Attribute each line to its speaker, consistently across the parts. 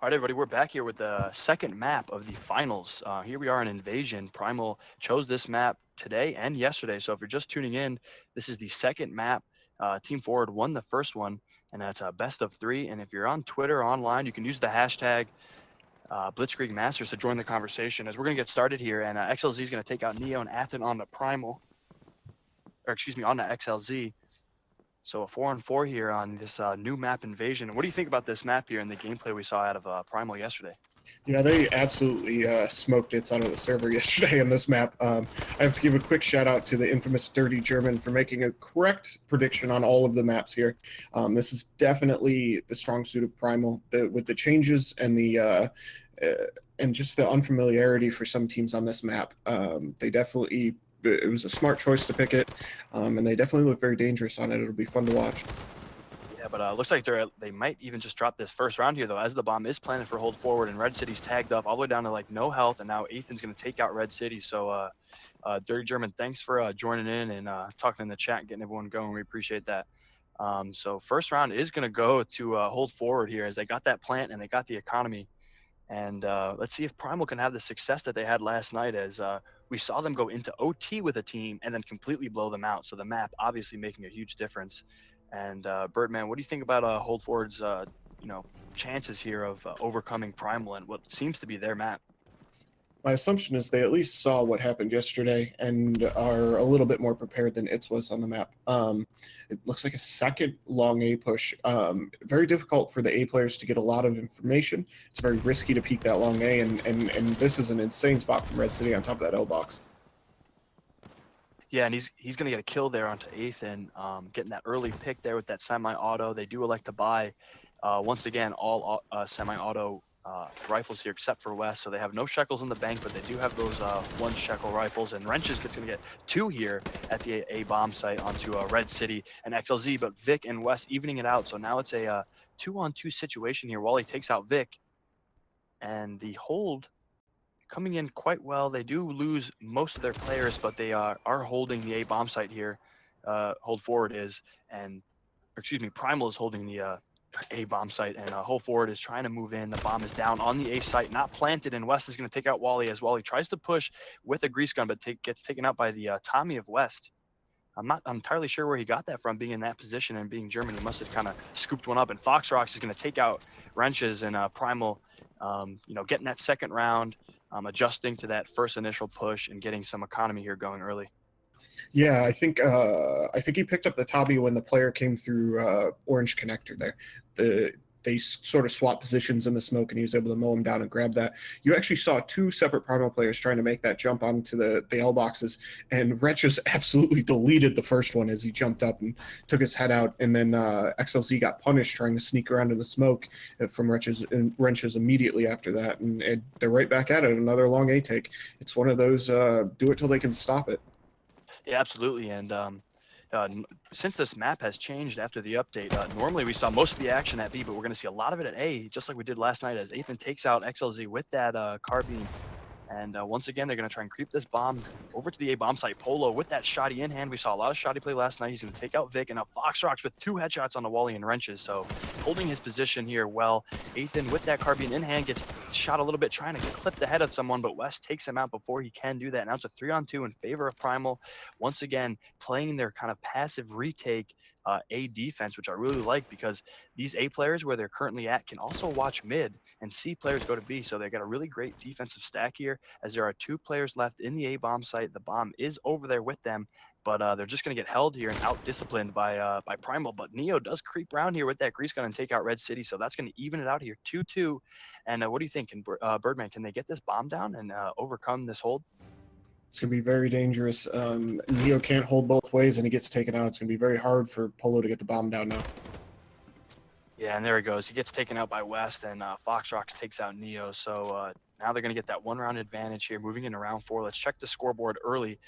Speaker 1: All right, everybody, we're back here with the second map of the finals. Here we are in Invasion. Primal chose this map today and yesterday. So if you're just tuning in, this is the second map. Team Forward won the first one, and that's a best of three. And if you're on Twitter or online, you can use the hashtag Blitzkrieg Masters to join the conversation. As we're going to get started here, and XLZ is going to take out Neo and Athen on the Primal, or excuse me, on the XLZ. So a 4-on-4 here on this new map Invasion. What do you think about this map here and the gameplay we saw out of Primal yesterday?
Speaker 2: Yeah, they absolutely smoked it out of the server yesterday on this map. I have to give a quick shout out to the infamous Dirty German for making a correct prediction on all of the maps here. This is definitely the strong suit of Primal with the changes and and just the unfamiliarity for some teams on this map. It was a smart choice to pick it, and they definitely look very dangerous on it. It'll be fun to watch.
Speaker 1: Yeah, but looks like they might even just drop this first round here, though, as the bomb is planted for hold forward, and Red City's tagged up all the way down to, like, no health, and now Ethan's going to take out Red City. So, Dirty German, thanks for joining in and talking in the chat and getting everyone going. We appreciate that. So first round is going to go to hold forward here as they got that plant and they got the economy. And let's see if Primal can have the success that they had last night as we saw them go into OT with a team and then completely blow them out. So the map obviously making a huge difference. And Birdman, what do you think about Hold Forward's chances here of overcoming Primal and what seems to be their map?
Speaker 2: My assumption is they at least saw what happened yesterday and are a little bit more prepared than it was on the map. It looks like a second long A push. Very difficult for the A players to get a lot of information. It's very risky to peek that long A, and this is an insane spot from Red City on top of that L box.
Speaker 1: Yeah, and he's going to get a kill there onto Ethan, getting that early pick there with that semi-auto. They do elect to buy, once again, all semi-auto rifles here except for West. So they have no shekels in the bank, but they do have those 1 shekel rifles. And Wrench is going to get 2 here at the A bomb site onto Red City and XLZ, but Vic and West evening it out. So now it's a 2-on-2 situation here. Wally takes out Vic, and the hold coming in quite well. They do lose most of their players, but they are holding the A bomb site here. Hold forward is, and excuse me, Primal is holding the A bomb site, and hold forward is trying to move in. The bomb is down on the A site, not planted, and West is going to take out Wally as Wally tries to push with a grease gun, but gets taken out by the Tommy of West. I'm not entirely sure where he got that from, being in that position and being German. He must have kind of scooped one up, and Fox Rocks is going to take out Wrenches and Primal, getting that second round, adjusting to that first initial push and getting some economy here going early.
Speaker 2: Yeah, I think he picked up the Tommy when the player came through orange connector there. They sort of swapped positions in the smoke, and he was able to mow him down and grab that. You actually saw 2 separate Primal players trying to make that jump onto the L boxes, and Wretch just absolutely deleted the first one as he jumped up and took his head out, and then XLZ got punished trying to sneak around in the smoke from Wrenches immediately after that, and they're right back at it, another long A take. It's one of those do it till they can stop it.
Speaker 1: Yeah, absolutely. And since this map has changed after the update, normally we saw most of the action at B, but we're going to see a lot of it at A, just like we did last night as Ethan takes out XLZ with that carbine. And once again, they're going to try and creep this bomb over to the A bomb site. Polo with that shoddy in hand. We saw a lot of shoddy play last night. He's going to take out Vic, and now Fox Rocks with 2 headshots on the Wally and Wrenches. So holding his position here well. Ethan with that carbine in hand gets shot a little bit, trying to clip the head of someone, but West takes him out before he can do that. Now it's a 3-on-2 in favor of Primal. Once again, playing their kind of passive retake A defense, which I really like, because these A players where they're currently at can also watch mid and C players go to B. So they've got a really great defensive stack here as there are 2 players left in the A bomb site. The bomb is over there with them, but they're just going to get held here and out-disciplined by Primal. But Neo does creep around here with that grease gun and take out Red City, so that's going to even it out here 2-2. And what do you think? Can Birdman, can they get this bomb down and overcome this hold?
Speaker 2: It's going to be very dangerous. Neo can't hold both ways, and he gets taken out. It's going to be very hard for Polo to get the bomb down now.
Speaker 1: Yeah, and there he goes. He gets taken out by West, and Fox Rocks takes out Neo. So now they're going to get that 1-round advantage here, moving into round 4. Let's check the scoreboard early.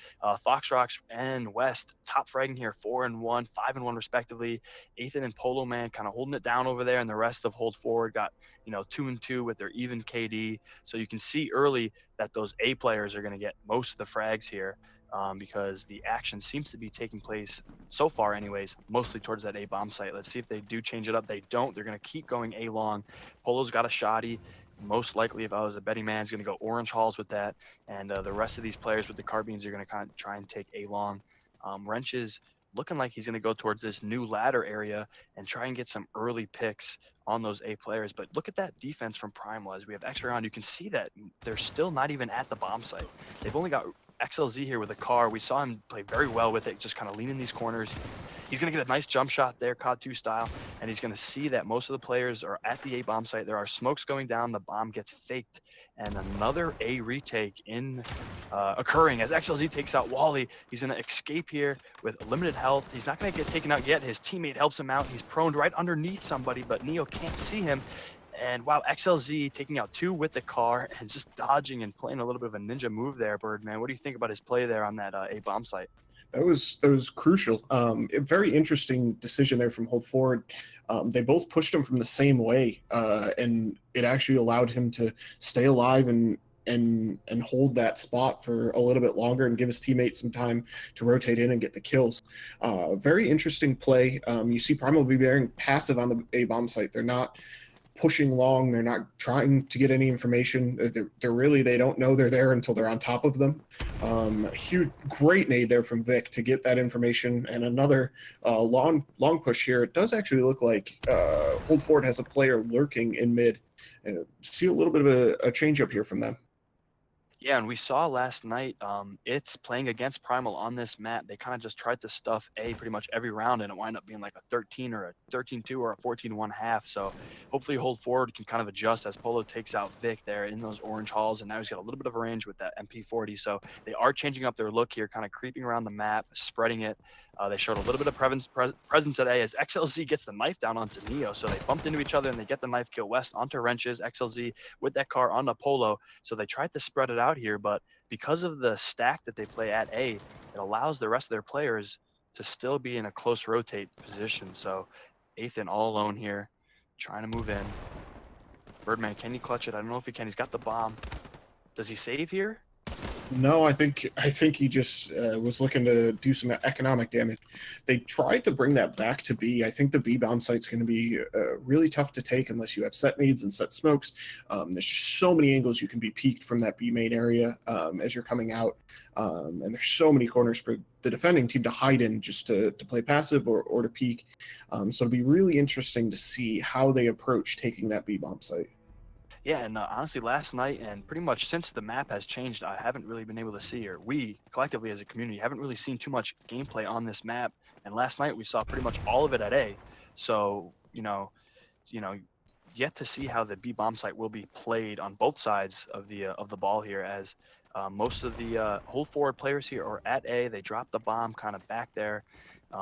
Speaker 1: Fox Rocks and West top fragging here, 4-1, 5-1 respectively. Ethan and Polo Man kind of holding it down over there, and the rest of Hold Forward got 2-2 with their even KD. So you can see early that those A players are going to get most of the frags here. because the action seems to be taking place so far anyways, mostly towards that A bomb site. Let's see if they do change it up. They don't. They're going to keep going A long. Polo's got a shoddy. Most likely, if I was a betting man, is going to go orange halls with that. And the rest of these players with the carbines are going to kind of try and take A long. Wrench is looking like he's going to go towards this new ladder area and try and get some early picks on those A players. But look at that defense from Primal. As we have extra round, you can see that they're still not even at the bomb site. They've only got XLZ here with a car. We saw him play very well with it, just kind of lean in these corners. He's going to get a nice jump shot there, COD 2 style, and he's going to see that most of the players are at the A bomb site. There are smokes going down. The bomb gets faked, and another A retake occurring as XLZ takes out Wally. He's going to escape here with limited health. He's not going to get taken out yet. His teammate helps him out. He's prone right underneath somebody, but Neo can't see him. And wow, XLZ taking out 2 with the car and just dodging and playing a little bit of a ninja move there, Birdman. What do you think about his play there on that A bomb site?
Speaker 2: That was crucial. A very interesting decision there from Hold Forward. They both pushed him from the same way, and it actually allowed him to stay alive and hold that spot for a little bit longer and give his teammates some time to rotate in and get the kills. Very interesting play. You see Primal be very passive on the A bomb site. They're not pushing long. They're not trying to get any information. They don't know they're there until they're on top of them. Huge, great nade there from Vic to get that information, and another long push here. It does actually look like Hold Forward has a player lurking in mid. See a little bit of a change up here from them.
Speaker 1: Yeah, and we saw last night, it's playing against Primal on this map. They kind of just tried to stuff A pretty much every round, and it wound up being like a 13 or a 13-2 or a 14-1 half. So hopefully Hold Forward can kind of adjust as Polo takes out Vic there in those orange halls, and now he's got a little bit of a range with that MP40. So they are changing up their look here, kind of creeping around the map, spreading it. They showed a little bit of presence at A as XLZ gets the knife down onto Neo. So they bumped into each other, and they get the knife kill West onto Wrenches. XLZ with that car onto Polo. So they tried to spread it out here, but because of the stack that they play at A, it allows the rest of their players to still be in a close rotate position. So Ethan all alone here, trying to move in. Birdman, can he clutch it? I don't know if he can. He's got the bomb. Does he save here?
Speaker 2: No, I think he just was looking to do some economic damage. They tried to bring that back to B. I think the B bound site's going to be really tough to take unless you have set nades and set smokes. There's just so many angles you can be peeked from that B main area as you're coming out, and there's so many corners for the defending team to hide in just to play passive or to peek. So it'll be really interesting to see how they approach taking that B bomb site.
Speaker 1: Yeah, and honestly, last night and pretty much since the map has changed, I haven't really been able to see, or we collectively as a community haven't really seen too much gameplay on this map. And last night we saw pretty much all of it at A. So yet to see how the B bomb site will be played on both sides of the ball here, as most of the Hold Forward players here are at A. They drop the bomb kind of back there.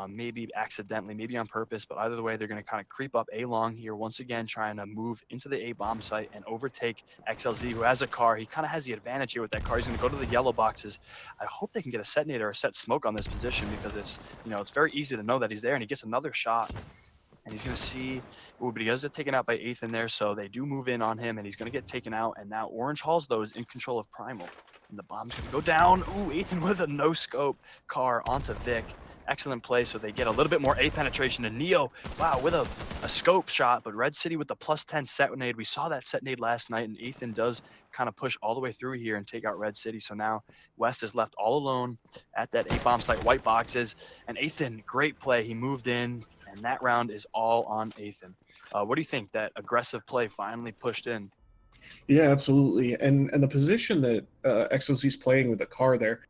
Speaker 1: Maybe accidentally, maybe on purpose, but either way, they're going to kind of creep up A long here once again, trying to move into the A bomb site and overtake XLZ, who has a car. He kind of has the advantage here with that car. He's going to go to the yellow boxes. I hope they can get a set nade or a set smoke on this position, because it's very easy to know that he's there, and he gets another shot. And he's going to see, but he does get taken out by Ethan there, so they do move in on him, and he's going to get taken out. And now Orange Halls, though, is in control of Primal. And the bomb's going to go down. Ooh, Ethan with a no-scope car onto Vic. Excellent play, so they get a little bit more A penetration. And Neo, wow, with a scope shot, but Red City with the +10 set nade. We saw that set nade last night, and Ethan does kind of push all the way through here and take out Red City. So now West is left all alone at that A bomb site, white boxes. And Ethan, great play. He moved in, and that round is all on Ethan. What do you think? That aggressive play finally pushed in?
Speaker 2: Yeah, absolutely. And the position that XOZ's playing with the car there,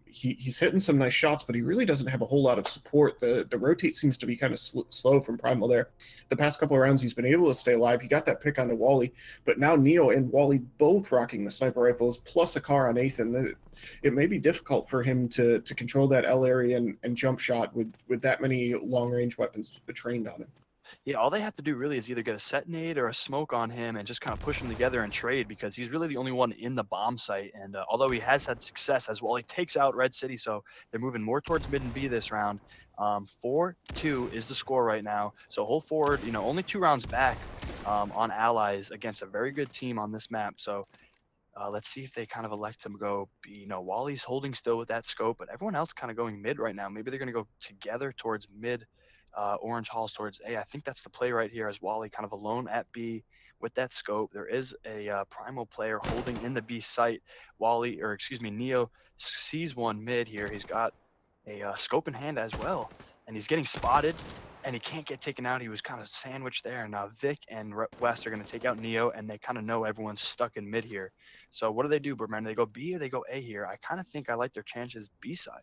Speaker 2: he's hitting some nice shots, but he really doesn't have a whole lot of support. The rotate seems to be kind of slow from Primal there. The past couple of rounds, he's been able to stay alive. He got that pick onto Wally, but now Neo and Wally both rocking the sniper rifles, plus a car on Ethan. It may be difficult for him to control that L area and jump shot with that many long-range weapons trained on him.
Speaker 1: Yeah, all they have to do really is either get a set nade or a smoke on him and just kind of push them together and trade, because he's really the only one in the bomb site. And although he has had success as well, he takes out Red City, so they're moving more towards mid and B this round. 4-2 is the score right now. So Hold Forward, only 2 rounds back on Allies against a very good team on this map. So Let's see if they kind of elect to go B. No, Wally's holding still with that scope, but everyone else kind of going mid right now. Maybe they're going to go together towards mid, Orange Halls towards A. I think that's the play right here as Wally kind of alone at B with that scope. There is a Primal player holding in the B site. Wally, or excuse me, Neo sees one mid here. He's got a scope in hand as well, and he's getting spotted, and he can't get taken out. He was kind of sandwiched there, and now Vic and West are going to take out Neo, and they kind of know everyone's stuck in mid here. So what do, Birdman? Do they go B or they go A here? I kind of think I like their chances B side.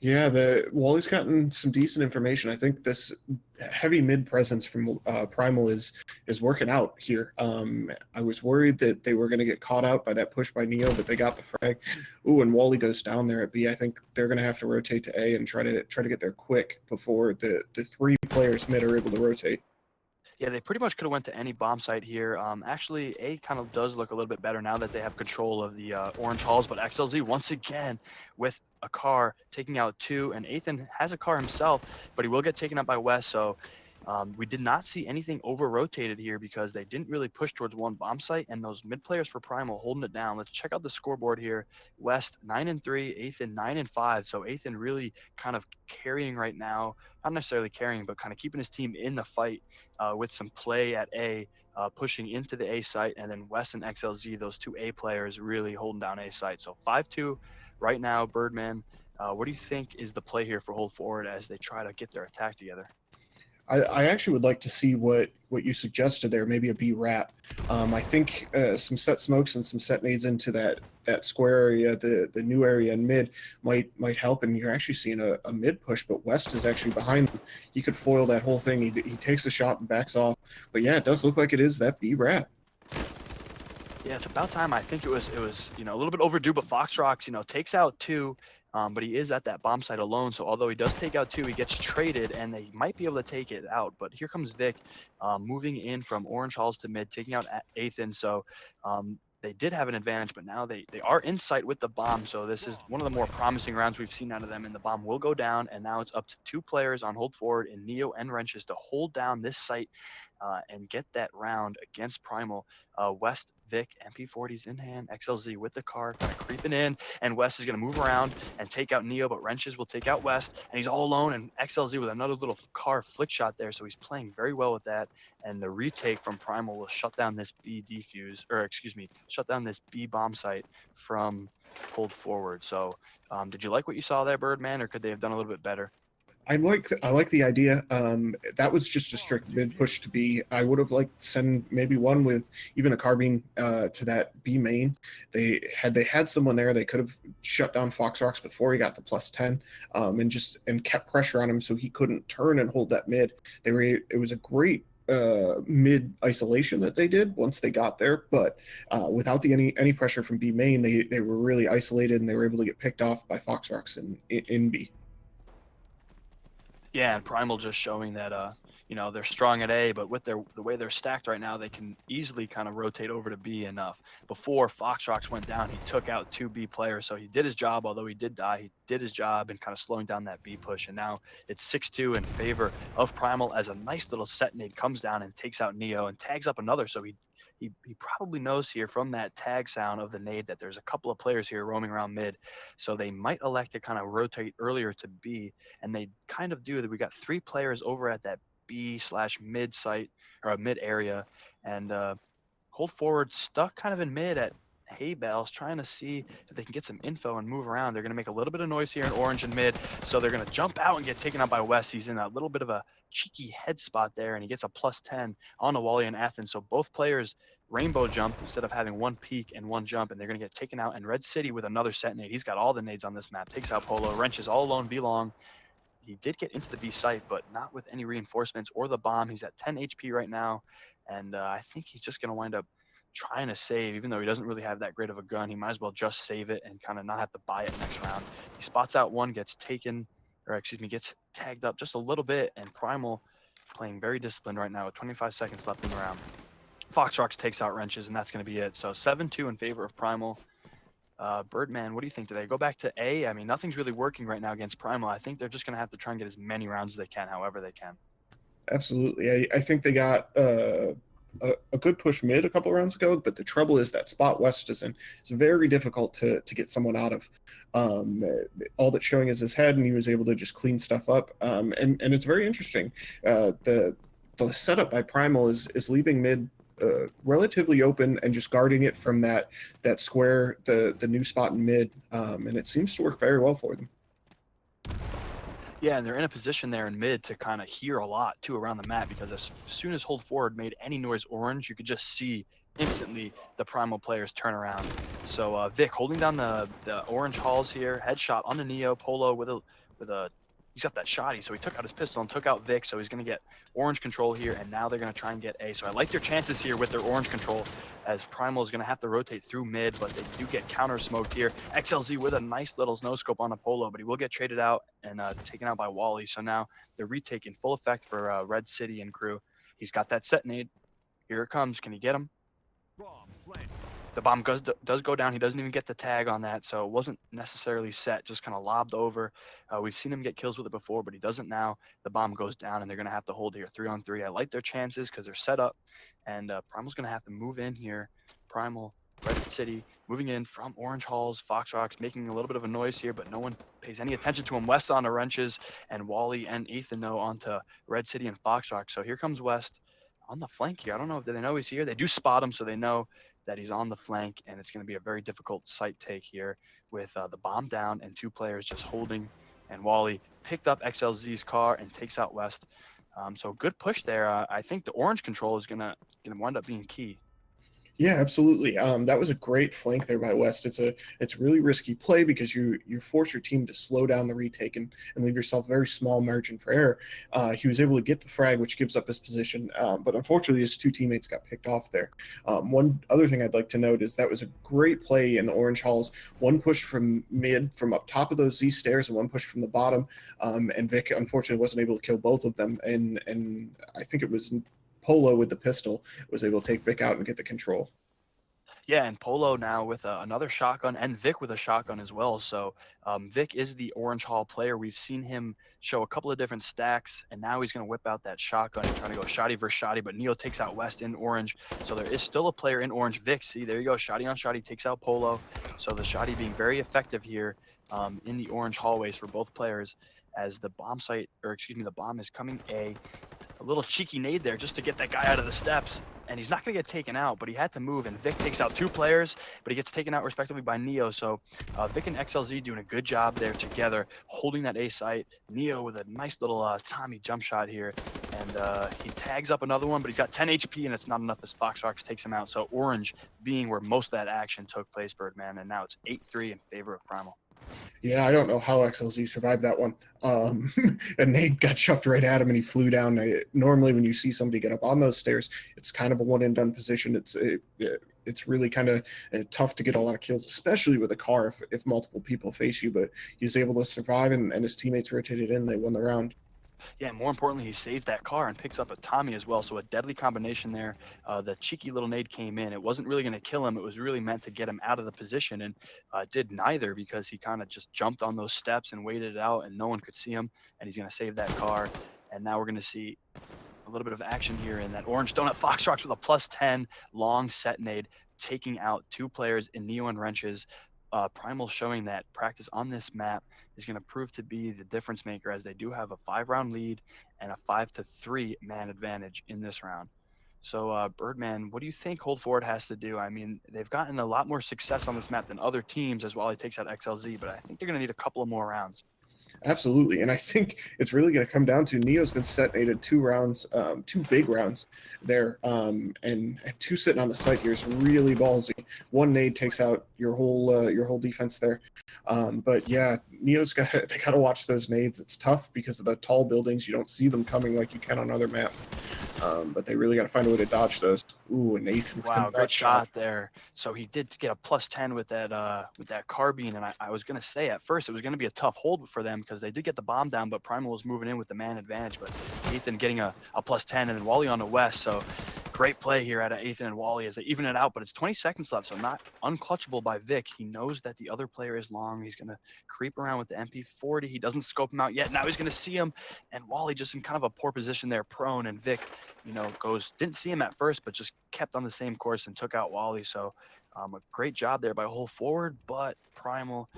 Speaker 2: Yeah, the Wally's gotten some decent information. I think this heavy mid presence from Primal is working out here. I was worried that they were going to get caught out by that push by Neo, but they got the frag. Ooh, and Wally goes down there at B. I think they're going to have to rotate to A and try to get there quick before the three players mid are able to rotate.
Speaker 1: Yeah, they pretty much could have went to any bomb site here. Actually, A kind of does look a little bit better now that they have control of the Orange Halls, but XLZ once again with a car taking out 2, and Ethan has a car himself, but he will get taken out by West. So we did not see anything over-rotated here because they didn't really push towards one bomb site, and those mid players for Primal holding it down. Let's check out the scoreboard here. West 9-3, Ethan 9-5. So Ethan really kind of carrying right now, not necessarily carrying, but kind of keeping his team in the fight with some play at A, pushing into the A site, and then West and XLZ, those 2 A players, really holding down A site. So 5-2 right now, Birdman. What do you think is the play here for hold forward as they try to get their attack together?
Speaker 2: I actually would like to see what you suggested there, maybe a B wrap. I think some set smokes and some set nades into that square area, the new area in mid might help, and you're actually seeing a mid push, but West is actually behind him. He could foil that whole thing. He takes a shot and backs off. But yeah, it does look like it is that B wrap.
Speaker 1: Yeah, it's about time. I think it was a little bit overdue, but Foxrocks takes out 2, but he is at that bomb site alone. So although he does take out 2, he gets traded, and they might be able to take it out. But here comes Vic, moving in from Orange Halls to mid, taking out Athan. So they did have an advantage, but now they are in sight with the bomb. So this is one of the more promising rounds we've seen out of them, and the bomb will go down. And now it's up to 2 players on hold forward in Neo and Wrenches to hold down this site and get that round against Primal. West, Vic, MP40s in hand, XLZ with the car, kind of creeping in, and West is going to move around and take out Neo, but Wrenches will take out West, and he's all alone, and XLZ with another little car flick shot there, so he's playing very well with that, and the retake from Primal will shut down this B defuse, or excuse me, shut down this B bomb site from hold forward. So did you like what you saw there, Birdman, or could they have done a little bit better?
Speaker 2: I like the idea. That was just a strict mid push to B. I would have liked to send maybe one with even a carbine to that B main. They had someone there, they could have shut down Foxrocks before he got the +10, and kept pressure on him so he couldn't turn and hold that mid. It was a great mid isolation that they did once they got there, but without any pressure from B main, they were really isolated, and they were able to get picked off by Foxrocks in B.
Speaker 1: Yeah, and Primal just showing that they're strong at A, but with the way they're stacked right now, they can easily kind of rotate over to B enough. Before Foxrocks went down, he took out 2 B players, so he did his job. Although he did die, he did his job in kind of slowing down that B push. And now it's 6-2 in favor of Primal as a nice little set nade comes down and takes out Neo and tags up another. So he probably knows here from that tag sound of the nade that there's a couple of players here roaming around mid. So they might elect to kind of rotate earlier to B, and they kind of do that. We got 3 players over at that B/mid site or a mid area, and hold forward stuck kind of in mid at hay bales, trying to see if they can get some info and move around. They're going to make a little bit of noise here in orange and mid, so they're going to jump out and get taken out by West. He's in a little bit of a cheeky head spot there, and he gets a +10 on the Wally and Athens. So both players rainbow jumped instead of having 1 peek and 1 jump, and they're going to get taken out. And Red City with another set nade. He's got all the nades on this map. Takes out Polo. Wrenches all alone, B long. He did get into the B site, but not with any reinforcements or the bomb. He's at 10 HP right now, and I think he's just going to wind up trying to save, even though he doesn't really have that great of a gun. He might as well just save it and kind of not have to buy it next round. He spots out one, gets taken, or excuse me, gets tagged up just a little bit, and Primal playing very disciplined right now with 25 seconds left in the round. Foxrocks takes out Wrenches, and that's going to be it. So 7-2 in favor of Primal. Birdman, what do you think? Do they go back to A? I mean, nothing's really working right now against Primal. I think they're just going to have to try and get as many rounds as they can, however they can.
Speaker 2: Absolutely. I think they got a good push mid a couple rounds ago, but the trouble is that spot West is in. It's very difficult to get someone out of. All that's showing is his head, and he was able to just clean stuff up. And it's very interesting. The setup by Primal is leaving mid relatively open and just guarding it from that square, the new spot in mid, and it seems to work very well for them.
Speaker 1: Yeah, and they're in a position there in mid to kind of hear a lot too around the map, because as soon as hold forward made any noise orange, you could just see instantly the Primal players turn around. So Vic holding down the orange halls here, headshot on the Neo. Polo with a he's got that shotty, so he took out his pistol and took out Vic, so he's gonna get orange control here, and now they're gonna try and get A. So I like their chances here with their orange control, as Primal is gonna have to rotate through mid, but they do get counter smoked here. XLZ with a nice little no scope on Apollo, but he will get traded out and taken out by Wally. So now the retake in full effect for Red City and crew. He's got that set nade. Here it comes. Can he get him? The bomb does go down. He doesn't even get the tag on that, so it wasn't necessarily set, just kind of lobbed over. We've seen him get kills with it before, but he doesn't now. The bomb goes down, and they're going to have to hold here 3-on-3. I like their chances because they're set up, and Primal's going to have to move in here. Primal, Red City, moving in from Orange Halls. Fox Rocks making a little bit of a noise here, but no one pays any attention to him. West on the wrenches, and Wally and Ethan though onto Red City and Fox Rocks. So here comes West on the flank here. I don't know if they know he's here. They do spot him, so they know that he's on the flank, and it's going to be a very difficult site take here with the bomb down and two players just holding. And Wally picked up XLZ's car and takes out West. So good push there. I think the orange control is gonna wind up being key.
Speaker 2: Yeah, absolutely. That was a great flank there by West. It's a really risky play because you force your team to slow down the retake and leave yourself a very small margin for error. He was able to get the frag, which gives up his position, but unfortunately his two teammates got picked off there. One other thing I'd like to note is that was a great play in the Orange Halls. One push from mid from up top of those Z stairs and one push from the bottom, and Vic unfortunately wasn't able to kill both of them. And I think it was Polo with the pistol was able to take Vic out and get the control.
Speaker 1: Yeah, and Polo now with another shotgun, and Vic with a shotgun as well. So Vic is the Orange Hall player. We've seen him show a couple of different stacks, and now he's going to whip out that shotgun and trying to go shotty versus shotty, but Neo takes out West in orange. So there is still a player in orange. Vic, see, there you go, shotty on shotty, takes out Polo. So the shotty being very effective here in the orange hallways for both players, as the bomb site, or excuse me, the bomb is coming A. A little cheeky nade there just to get that guy out of the steps, and he's not going to get taken out, but he had to move, and Vic takes out two players, but he gets taken out respectively by Neo. So Vic and XLZ doing a good job there together, holding that A site. Neo with a nice little Tommy jump shot here, and he tags up another one, but he's got 10 HP, and it's not enough as Fox Rocks takes him out. So orange being where most of that action took place, Birdman, and now it's 8-3 in favor of Primal.
Speaker 2: Yeah, I don't know how XLZ survived that one. And Nate got chucked right at him and he flew down. Normally, when you see somebody get up on those stairs, it's kind of a one and done position. It's really kind of tough to get a lot of kills, especially with a car if multiple people face you. But he's able to survive, and his teammates rotated in. They won the round.
Speaker 1: Yeah, and more importantly, he saves that car and picks up a Tommy as well. So a deadly combination there. The cheeky little nade came in. It wasn't really going to kill him. It was really meant to get him out of the position, and did neither, because he kind of just jumped on those steps and waited it out, and no one could see him. And he's going to save that car. And now we're going to see a little bit of action here in that orange donut. Fox Rocks with a +10 long set nade, taking out two players in Neo and wrenches. Primal showing that practice on this map is going to prove to be the difference maker, as they do have a 5-round lead and a 5-3 man advantage in this round. So Birdman, what do you think Hold Forward has to do? I mean, they've gotten a lot more success on this map than other teams as Wally takes out XLZ, but I think they're going to need a couple of more rounds.
Speaker 2: Absolutely, and I think it's really going to come down to Neo's been setnated 2 rounds, 2 big rounds there, and 2 sitting on the site here is really ballsy. 1 nade takes out your whole defense there, but yeah, they got to watch those nades. It's tough because of the tall buildings. You don't see them coming like you can on other maps, but they really got to find a way to dodge those. Ooh, and Nathan.
Speaker 1: Wow, great shot there. So he did get a +10 with that carbine, and I was gonna say at first it was gonna be a tough hold for them because they did get the bomb down, but Primal was moving in with the man advantage. But Ethan getting a +10, and then Wally on the west. So Great play here out of Ethan and Wally as they even it out, but it's 20 seconds left, so not unclutchable by Vic. He knows that the other player is long. He's going to creep around with the MP40. He doesn't scope him out yet. Now he's going to see him, and Wally just in kind of a poor position there, prone, and Vic, didn't see him at first, but just kept on the same course and took out Wally. So a great job there by Whole Forward, but Primal,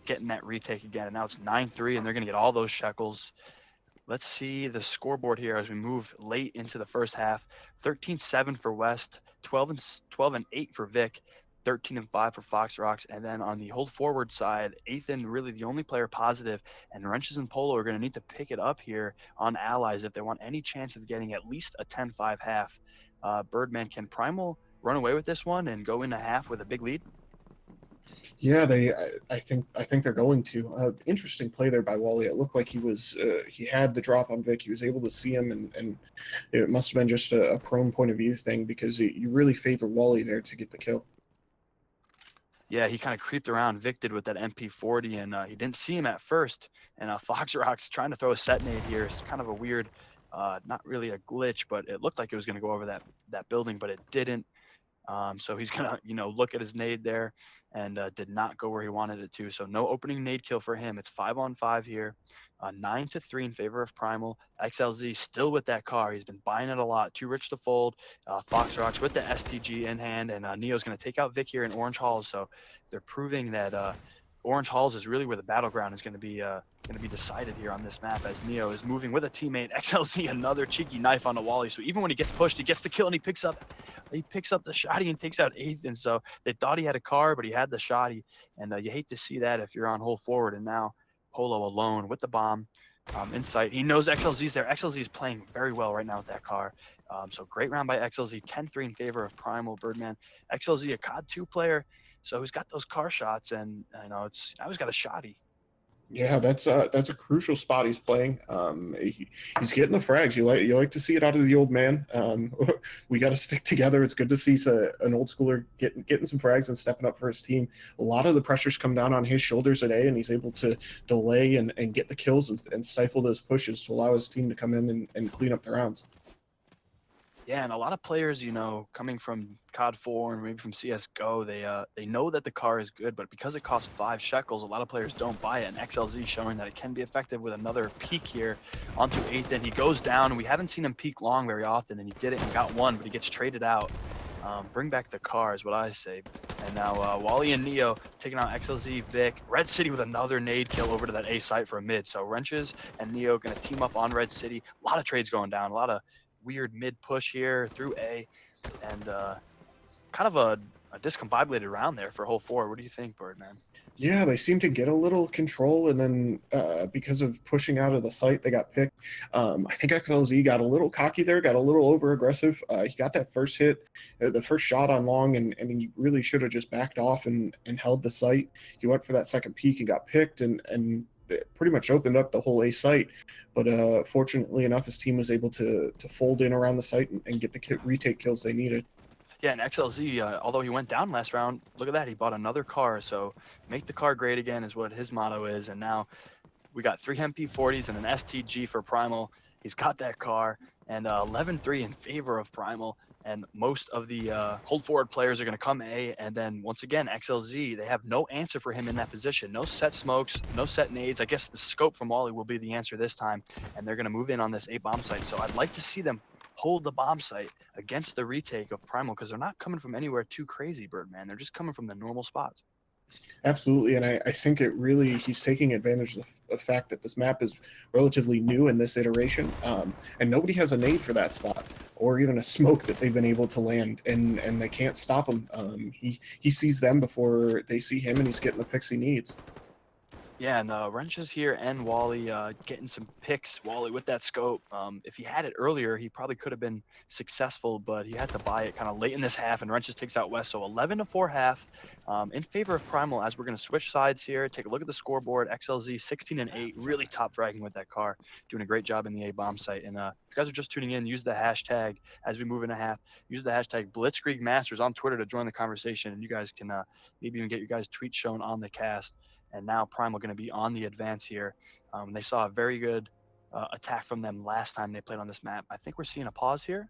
Speaker 1: getting that retake again. And now it's 9-3, and they're going to get all those shekels. Let's see the scoreboard here as we move late into the first half. 13-7 for West, 12-8 for Vic, 13-5 for Fox Rocks. And then on the hold forward side, Ethan really the only player positive, and Wrenches and Polo are going to need to pick it up here on Allies if they want any chance of getting at least a 10-5 half. Birdman, can Primal run away with this one and go into half with a big lead?
Speaker 2: Yeah, I think they're going to. Interesting play there by Wally. It looked like he had the drop on Vic. He was able to see him, and it must have been just a prone point of view thing because you really favor Wally there to get the kill.
Speaker 1: Yeah, he kind of creeped around Vic did with that MP40, and he didn't see him at first. And Fox Rocks trying to throw a set nade here. It's kind of a weird, not really a glitch, but it looked like it was going to go over that building, but it didn't. So he's gonna, look at his nade there, and did not go where he wanted it to. So no opening nade kill for him. It's 5-on-5 here, 9-3 in favor of Primal. XLZ still with that car. He's been buying it a lot. Too rich to fold. Fox Rocks with the STG in hand, and Neo's gonna take out Vic here in Orange Halls. So they're proving that Orange Halls is really where the battleground is gonna be decided here on this map as Neo is moving with a teammate. XLZ another cheeky knife on the Wally. So even when he gets pushed, he gets the kill and he picks up the shotty and takes out Ethan. So they thought he had a car, but he had the shotty, and you hate to see that if you're on hold forward. And now Polo alone with the bomb in sight. He knows XLZ's there. XLZ is playing very well right now with that car. So great round by XLZ, 10-3 in favor of Primal. Birdman. XLZ, a COD 2 player, so he's got those car shots, and now he's got a shotty.
Speaker 2: Yeah, that's a crucial spot he's playing. He's getting the frags. You like to see it out of the old man. We got to stick together. It's good to see an old schooler getting some frags and stepping up for his team. A lot of the pressures come down on his shoulders today, and he's able to delay and get the kills and stifle those pushes to allow his team to come in and clean up the rounds.
Speaker 1: Yeah, and a lot of players, coming from COD 4 and maybe from CS:GO, they know that the car is good, but because it costs 5 shekels, a lot of players don't buy it. And XLZ showing that it can be effective with another peek here onto Ethan. He goes down, and we haven't seen him peek long very often, and he did it and got one, but he gets traded out. Bring back the car is what I say. And now Wally and Neo taking out XLZ, Vic. Red City with another nade kill over to that A site for a mid. So Wrenches and Neo going to team up on Red City. A lot of trades going down, a lot of weird mid push here through A, and kind of a discombobulated round there for whole 4. What do you think, Birdman?
Speaker 2: Yeah, they seem to get a little control, and then because of pushing out of the site, they got picked. I think XLZ got a little cocky there, got a little over aggressive. He got that first hit, the first shot on long, and he really should have just backed off and held the site. He went for that second peek and got picked, and it pretty much opened up the whole A site. But fortunately enough, his team was able to fold in around the site and get the retake kills they needed.
Speaker 1: Yeah, and XLZ, although he went down last round, look at that. He bought another car. So make the car great again is what his motto is. And now we got 3 MP40s and an STG for Primal. He's got that car, and 11-3 in favor of Primal. And most of the hold forward players are going to come A. And then once again, XLZ, they have no answer for him in that position. No set smokes, no set nades. I guess the scope from Wally will be the answer this time. And they're going to move in on this A bomb site. So I'd like to see them hold the bomb site against the retake of Primal, because they're not coming from anywhere too crazy, Birdman. They're just coming from the normal spots.
Speaker 2: Absolutely, and I think he's taking advantage of the fact that this map is relatively new in this iteration, and nobody has a nade for that spot or even a smoke that they've been able to land, and they can't stop him. He sees them before they see him, and he's getting the picks he needs.
Speaker 1: Yeah, and Wrenches here and Wally getting some picks. Wally with that scope. If he had it earlier, he probably could have been successful, but he had to buy it kind of late in this half, and Wrenches takes out West. So 11-4 half in favor of Primal as we're going to switch sides here. Take a look at the scoreboard. XLZ 16-8, really top fragging with that car. Doing a great job in the A bomb site. And if you guys are just tuning in, use the hashtag as we move into half. Use the hashtag Blitzkrieg Masters on Twitter to join the conversation, and you guys can maybe even get your guys' tweets shown on the cast. And now Primal going to be on the advance here. They saw a very good attack from them last time they played on this map. I think we're seeing a pause here.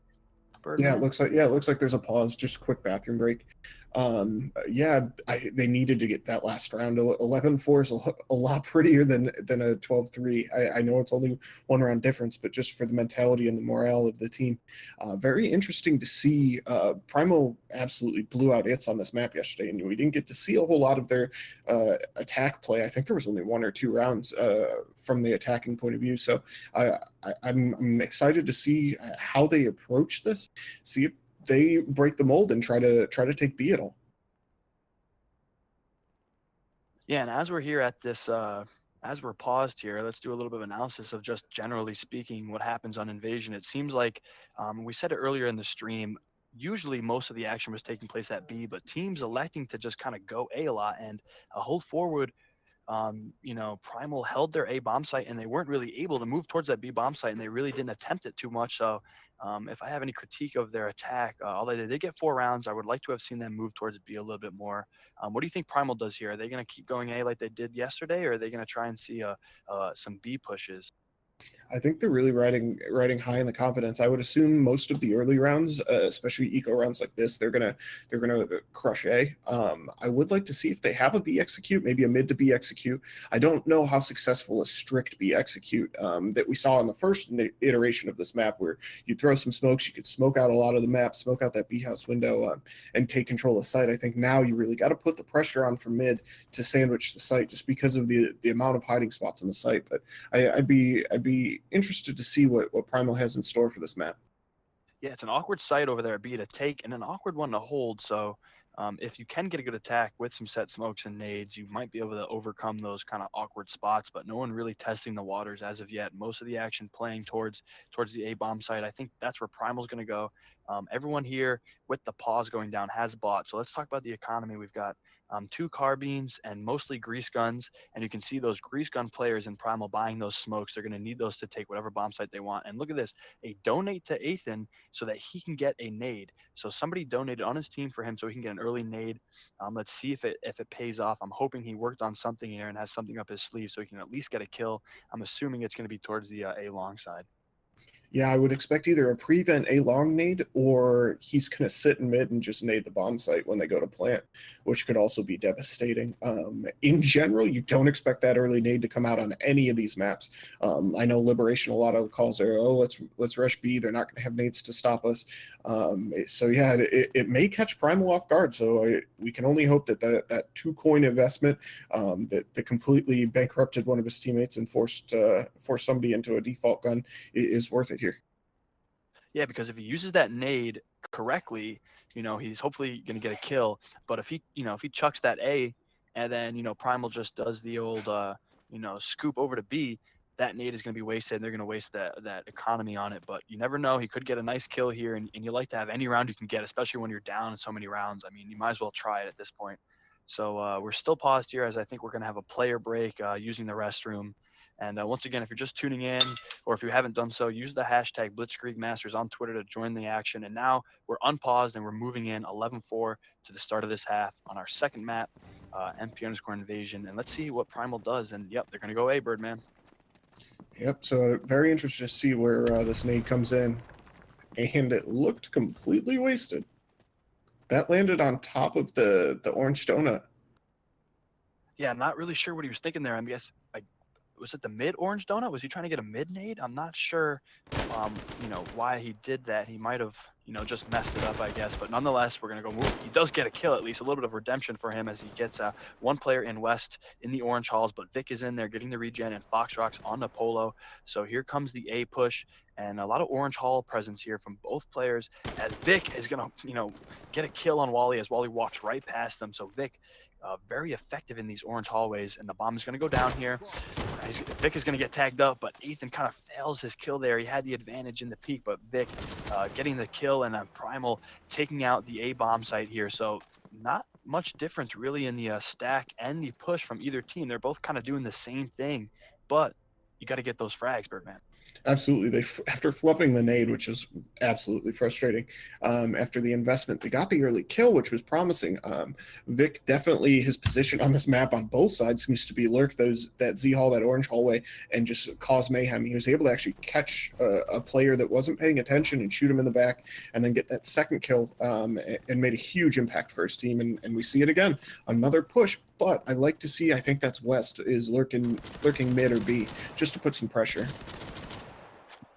Speaker 1: Birdman?
Speaker 2: It looks like there's a pause, just a quick bathroom break. They needed to get that last round. 11-4 is a lot prettier than a 12-3. I know it's only one round difference, but just for the mentality and the morale of the team, very interesting to see. Primal absolutely blew out its on this map yesterday, and we didn't get to see a whole lot of their attack play. I think there was only 1 or 2 rounds from the attacking point of view. So I'm excited to see how they approach this. See if they break the mold and try to take B at all.
Speaker 1: Yeah, and as we're here at this, as we're paused here, let's do a little bit of analysis of just generally speaking what happens on Invasion. It seems like we said it earlier in the stream. Usually, most of the action was taking place at B, but teams electing to just kind of go A lot and hold forward. Primal held their A bomb site and they weren't really able to move towards that B bomb site, and they really didn't attempt it too much. So if I have any critique of their attack, although they did get 4 rounds, I would like to have seen them move towards B a little bit more. What do you think Primal does here? Are they going to keep going A like they did yesterday, or are they going to try and see some B pushes?
Speaker 2: I think they're really riding high in the confidence. I would assume most of the early rounds, especially eco rounds like this, they're gonna crush A. I would like to see if they have a B execute, maybe a mid to B execute. I don't know how successful a strict B execute that we saw in the first iteration of this map, where you throw some smokes, you could smoke out a lot of the map, smoke out that B house window, and take control of site. I think now you really got to put the pressure on from mid to sandwich the site, just because of the amount of hiding spots in the site. But I'd be interested to see what Primal has in store for this map.
Speaker 1: Yeah, it's an awkward site over there at B to take and an awkward one to hold. So if you can get a good attack with some set smokes and nades, you might be able to overcome those kind of awkward spots. But no one really testing the waters as of yet. Most of the action playing towards the A bomb site. I think that's where Primal's going to go. Everyone here with the pause going down has bought. So let's talk about the economy. We've got 2 carbines and mostly grease guns, and you can see those grease gun players in Primal buying those smokes. They're going to need those to take whatever bomb site they want. And look at this, a donate to Ethan so that he can get a nade. So somebody donated on his team for him so he can get an early nade. Let's see if it pays off. I'm hoping he worked on something here and has something up his sleeve so he can at least get a kill. I'm assuming it's going to be towards the A long side.
Speaker 2: Yeah, I would expect either a prevent A long nade, or he's going to sit in mid and just nade the bomb site when they go to plant, which could also be devastating. In general, you don't expect that early nade to come out on any of these maps. I know Liberation, a lot of the calls are, oh, let's rush B. They're not going to have nades to stop us. So yeah, it may catch Primal off guard. So we can only hope that that 2 coin investment that completely bankrupted one of his teammates and forced somebody into a default gun is worth it here.
Speaker 1: Yeah, because if he uses that nade correctly, he's hopefully going to get a kill. But if he chucks that A and then, Primal just does the old, scoop over to B, that nade is going to be wasted and they're going to waste that economy on it. But you never know. He could get a nice kill here, and you like to have any round you can get, especially when you're down in so many rounds. I mean, you might as well try it at this point. So we're still paused here, as I think we're going to have a player break using the restroom. And once again, if you're just tuning in, or if you haven't done so, use the hashtag Blitzkrieg Masters on Twitter to join the action. And now we're unpaused and we're moving in 11-4 to the start of this half on our second map, MP_invasion. And let's see what Primal does. And yep, they're going to go A, Birdman.
Speaker 2: Yep, so very interested to see where this nade comes in. And it looked completely wasted. That landed on top of the orange donut.
Speaker 1: Yeah, I'm not really sure what he was thinking there. I guess was it the mid orange donut? Was he trying to get a mid nade? I'm not sure, why he did that. He might have, just messed it up, I guess. But nonetheless, we're going to go move. He does get a kill, at least a little bit of redemption for him, as he gets 1 player in West in the orange halls. But Vic is in there getting the regen, and Foxrock's on the Polo. So here comes the A push, and a lot of orange hall presence here from both players, as Vic is going to, get a kill on Wally as Wally walks right past them. So Vic, very effective in these orange hallways, and the bomb is going to go down here. Vic is going to get tagged up, but Ethan kind of fails his kill there. He had the advantage in the peak, but Vic getting the kill, and Primal taking out the A bomb site here. So not much difference really in the stack and the push from either team. They're both kind of doing the same thing, but you got to get those frags, Birdman.
Speaker 2: Absolutely. After fluffing the nade, which was absolutely frustrating, after the investment, they got the early kill, which was promising. Vic definitely his position on this map on both sides seems to be lurk that Z hall, that orange hallway, and just cause mayhem. He was able to actually catch a player that wasn't paying attention and shoot him in the back, and then get that second kill, and made a huge impact for his team. And we see it again, another push. But I like to see. I think that's West is lurking mid or B, just to put some pressure.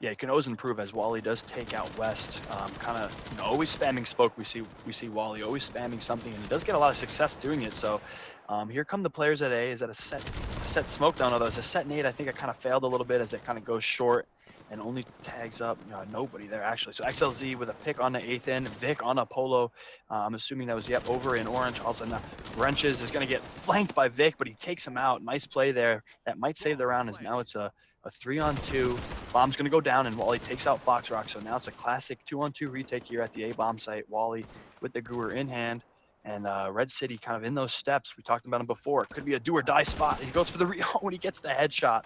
Speaker 1: Yeah, you can always improve as Wally does take out West. Kind of always spamming smoke. We see Wally always spamming something, and he does get a lot of success doing it. So here come the players at A. Is that a set smoke down? Although it's a set nade, I think it kind of failed a little bit as it kind of goes short and only tags up nobody there actually. So XLZ with a pick on the 8th end, Vic on a Polo. I'm assuming that was over in orange. Also now Wrenches is going to get flanked by Vic, but he takes him out. Nice play there. That might save the round. As now it's a 3-on-2. Bomb's going to go down, and Wally takes out Fox Rock. So now it's a classic 2-on-2 retake here at the A bomb site. Wally with the Gooer in hand, and Red City kind of in those steps. We talked about him before. It could be a do or die spot. He goes for the when he gets the headshot.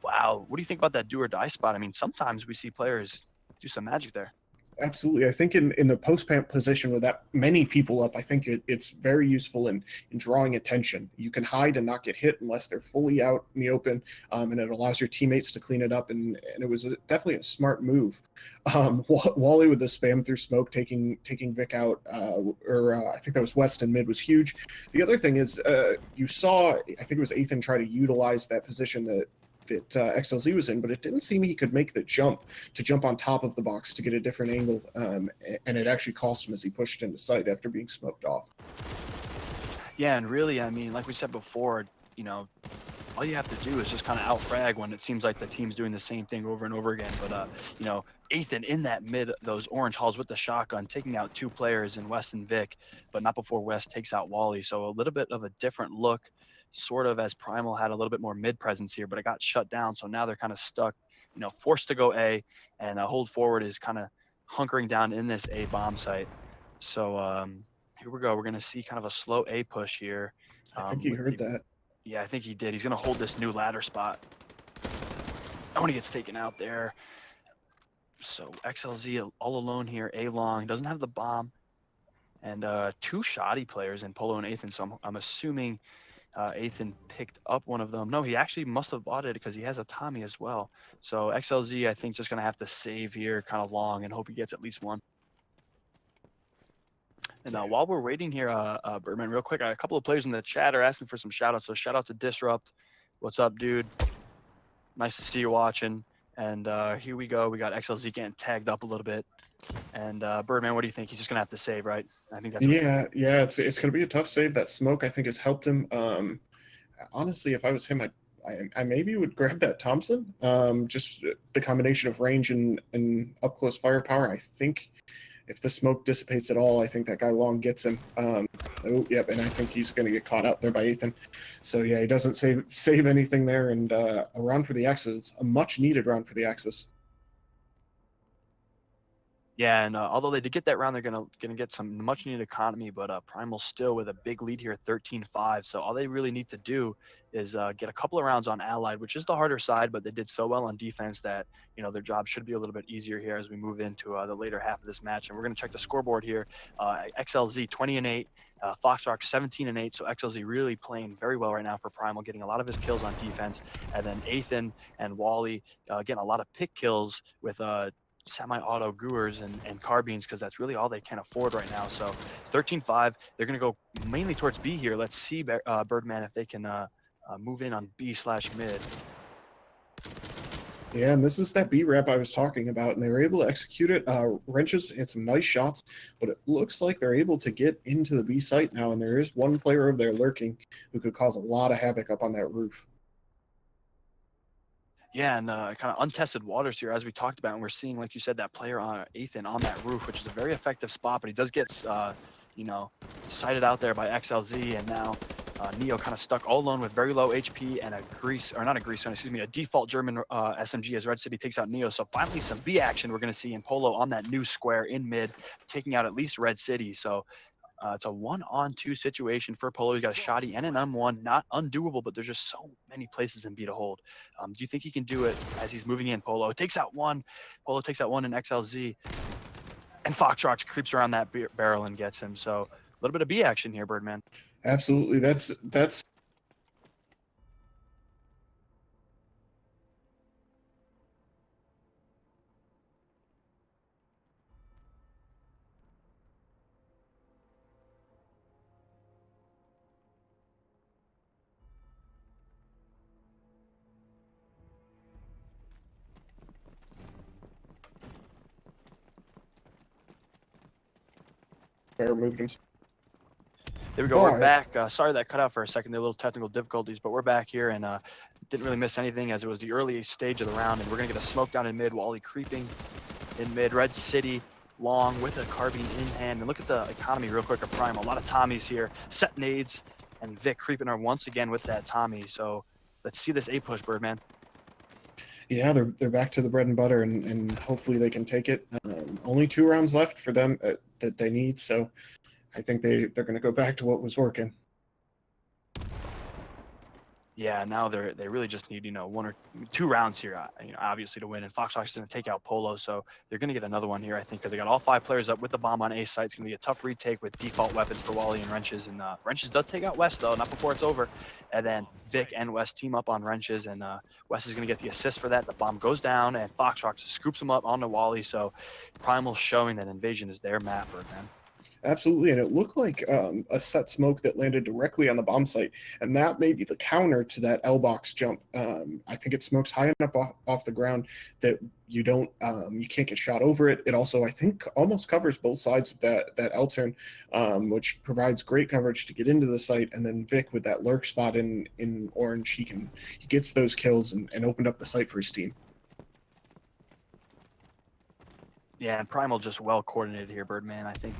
Speaker 1: Wow, what do you think about that do or die spot? I mean, sometimes we see players do some magic there.
Speaker 2: Absolutely. I think in the post pant position with that many people up, I think it's very useful in drawing attention. You can hide and not get hit unless they're fully out in the open, and it allows your teammates to clean it up. And it was definitely a smart move. Wally with the spam through smoke, taking Vic out, I think that was West and mid was huge. The other thing is you saw, I think it was Ethan try to utilize that position that XLZ was in, but it didn't seem he could make the jump on top of the box to get a different angle, and it actually cost him as he pushed into sight after being smoked off.
Speaker 1: Yeah, and really, I mean, like we said before, all you have to do is just kind of out-frag when it seems like the team's doing the same thing over and over again. But, Ethan in that mid, those orange halls with the shotgun, taking out 2 players in West and Vic, but not before West takes out Wally. So a little bit of a different look, sort of as Primal had a little bit more mid presence here, but it got shut down. So now they're kind of stuck, forced to go A, and hold forward is kind of hunkering down in this A bomb site. So here we go. We're going to see kind of a slow A push here.
Speaker 2: I think he heard that.
Speaker 1: Yeah, I think he did. He's going to hold this new ladder spot. Oh, and he gets taken out there. So XLZ all alone here, A long, doesn't have the bomb. And 2 shoddy players in Polo and Ethan. So I'm assuming Ethan picked up one of them. No, he actually must have bought it because he has a Tommy as well. So XLZ, I think, just going to have to save here kind of long and hope he gets at least one. And while we're waiting here, Birdman, real quick, a couple of players in the chat are asking for some shout-outs. So shout-out to Disrupt. What's up, dude? Nice to see you watching. And here we go. We got XLZ getting tagged up a little bit. And Birdman, what do you think? He's just going to have to save, right? I think that's
Speaker 2: yeah. It's going to be a tough save. That smoke, I think, has helped him. Honestly, if I was him, I maybe would grab that Thompson. Just the combination of range and up-close firepower, I think if the smoke dissipates at all, I think that guy long gets him. And I think he's going to get caught out there by Ethan. So yeah, he doesn't save anything there, and a round for the Axis, a much-needed round for the Axis.
Speaker 1: Yeah, and although they did get that round, they're gonna get some much-needed economy. But Primal still with a big lead here, 13-5. So all they really need to do is get a couple of rounds on Allied, which is the harder side. But they did so well on defense that their job should be a little bit easier here as we move into the later half of this match. And we're gonna check the scoreboard here. XLZ 20-8, Foxrock 17-8. So XLZ really playing very well right now for Primal, getting a lot of his kills on defense. And then Ethan and Wally getting a lot of pick kills with semi-auto Goers and carbines, because that's really all they can afford right now. So 13-5, they're going to go mainly towards B here. Let's see, Birdman, if they can move in on B/mid.
Speaker 2: Yeah, and this is that B rep I was talking about, and they were able to execute it. Wrenches hit some nice shots, but it looks like they're able to get into the B site now, and there is one player over there lurking who could cause a lot of havoc up on that roof.
Speaker 1: Yeah, and kind of untested waters here, as we talked about, and we're seeing, like you said, that player on Ethan on that roof, which is a very effective spot, but he does get, sighted out there by XLZ, and now Neo kind of stuck all alone with very low HP and a default German SMG as Red City takes out Neo. So finally some B action we're going to see in Polo on that new square in mid, taking out at least Red City. So It's a 1-on-2 situation for Polo. He's got a shoddy and an M1, not undoable, but there's just so many places in B to hold. Do you think he can do it as he's moving in? Polo takes out one. Polo takes out one in XLZ, and Foxrocks creeps around that barrel and gets him. So a little bit of B action here, Birdman.
Speaker 2: Absolutely. That's fair movement.
Speaker 1: There we go.
Speaker 2: Oh,
Speaker 1: We're back. Sorry that cut out for a second. There were little technical difficulties, but we're back here and didn't really miss anything as it was the early stage of the round. And we're going to get a smoke down in mid. Wally creeping in mid. Red City long with a carbine in hand. And look at the economy real quick of Primal. A lot of Tommies here. Set nades. And Vic creeping her once again with that Tommy. So let's see this A push, Birdman.
Speaker 2: Yeah, they're back to the bread and butter, and hopefully they can take it. Only 2 rounds left for them that they need, so I think they're going to go back to what was working.
Speaker 1: Yeah, now they really just need 1 or 2 rounds here, obviously to win. And Foxhawks is going to take out Polo, so they're going to get another one here, I think, because they got all 5 players up with the bomb on A site. It's going to be a tough retake with default weapons for Wally and Wrenches. And Wrenches does take out West though, not before it's over. And then Vic and West team up on Wrenches, and West is going to get the assist for that. The bomb goes down, and Foxhawks scoops him up onto Wally. So Primal showing that Invasion is their map, man.
Speaker 2: Absolutely, and it looked like a set smoke that landed directly on the bomb site, and that may be the counter to that L box jump. I think it smokes high enough off the ground that you can't get shot over it. It also, I think, almost covers both sides of that L turn, which provides great coverage to get into the site. And then Vic with that lurk spot in orange, he gets those kills and opened up the site for his team.
Speaker 1: Yeah, and Primal just well coordinated here, Birdman. I think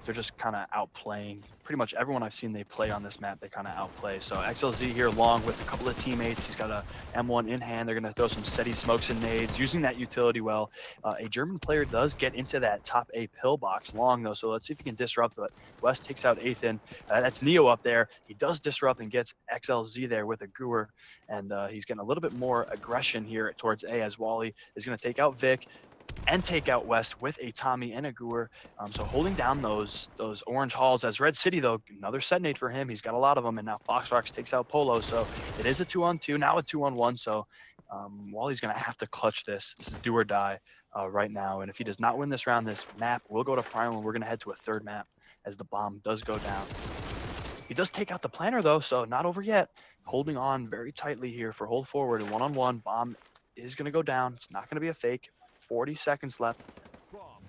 Speaker 1: they're just kind of outplaying pretty much everyone I've seen they play on this map. They kind of outplay. So XLZ here along with a couple of teammates. He's got a M1 in hand. They're going to throw some steady smokes and nades using that utility well. A German player does get into that top A pillbox long though. So let's see if he can disrupt. But West takes out Athan. That's Neo up there. He does disrupt and gets XLZ there with a Goer. And he's getting a little bit more aggression here towards A as Wally is going to take out Vic and take out West with a Tommy and a Goer. So holding down those orange halls as Red City, though, another set nade for him. He's got a lot of them, and now Foxrocks takes out Polo. So it is a 2-on-2, now a 2-on-1. So Wally's going to have to clutch this. This is do or die right now. And if he does not win this round, this map will go to Primal, and we're going to head to a 3rd map as the bomb does go down. He does take out the planner, though, so not over yet. Holding on very tightly here for hold forward and 1-on-1. Bomb is going to go down. It's not going to be a fake. 40 seconds left.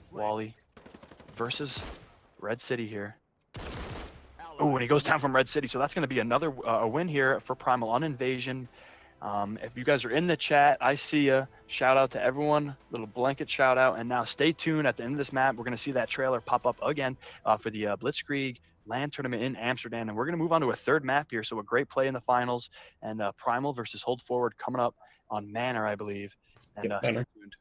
Speaker 1: Wally versus Red City here. Oh, and he goes down from Red City. So that's going to be another a win here for Primal on Invasion. If you guys are in the chat, I see ya. Shout out to everyone. Little blanket shout out. And now stay tuned. At the end of this map, we're going to see that trailer pop up again for the Blitzkrieg LAN tournament in Amsterdam. And we're going to move on to a 3rd map here. So a great play in the finals. And Primal versus Hold Forward coming up on Manor, I believe. And
Speaker 2: Yep,
Speaker 1: stay tuned.